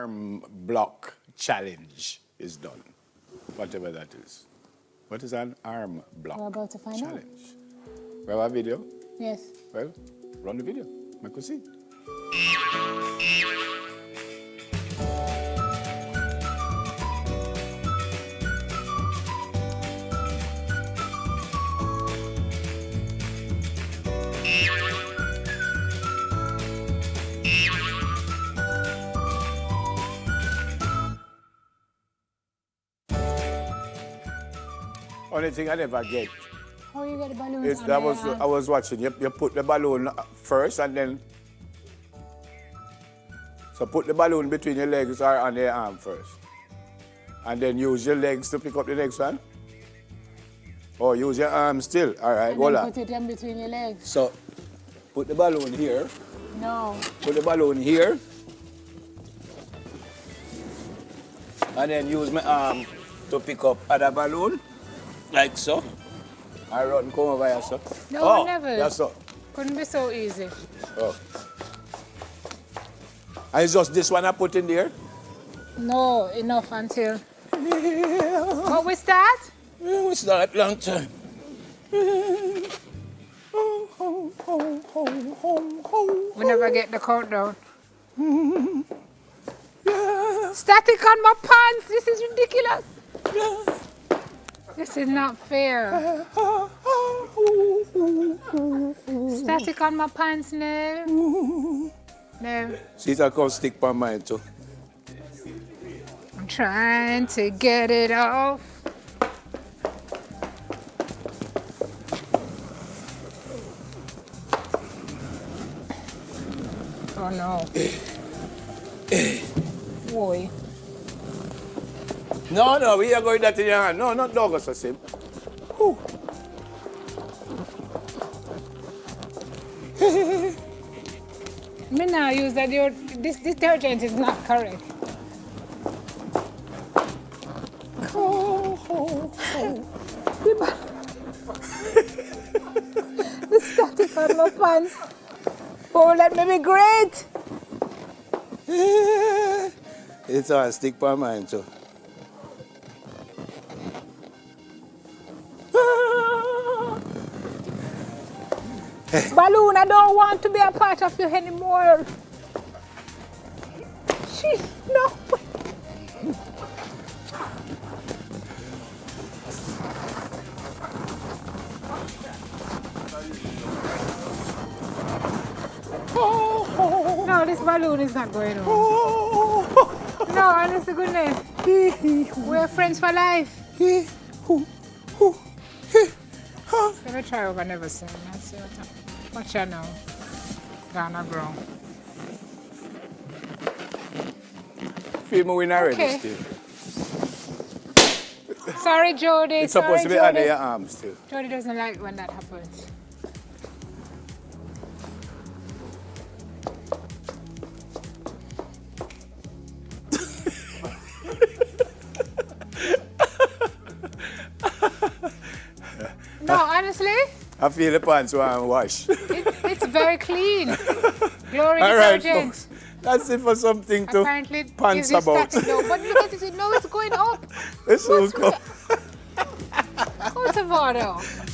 arm block challenge is done. Whatever that is. What is an arm block We're about to find out. challenge? We have a video? Yes. Well, run the video. Make us see. Only thing I never get How you get the balloon? is on that your was arm? I was watching. You put the balloon first and then so put the balloon between your legs or on your arm first. And then use your legs to pick up the next one. Or use your arm still. All right, And hold then on. put it in between your legs. So put the balloon here. No. Put the balloon here. And then use my arm to pick up other balloon. Like so. I run come over here, so. No, never. That's so. Couldn't be so easy. Oh. And it's just this one I put in there? No, enough until. But we start? We start long time. We never get the countdown. Static on my pants. This is ridiculous. This is not fair. Static on my pants, no. No. See, that can stick by mine too. I'm trying to get it off. Oh no. Boy. No, we are going that in your hand. No, not dog or sim. Me now use that this detergent is not correct. The static on my pants. Oh, let me be great. It's on stick by mine too. Balloon, I don't want to be a part of you anymore. She, no. No, this balloon is not going on. No, honest to goodness. We're friends for life. Let me try over never seen. Let's see what you know. Gonna grow. Feel me win already Okay. still. Sorry, Jody. It's supposed to be under your arm still. Jody doesn't like when that happens. No, honestly, I feel the pants want to wash. it's very clean. Glory All right, detergent. folks. That's it for something to Apparently, pants is it about. static though? But look at it. No, it's going up. It's so What's cool. What's the order?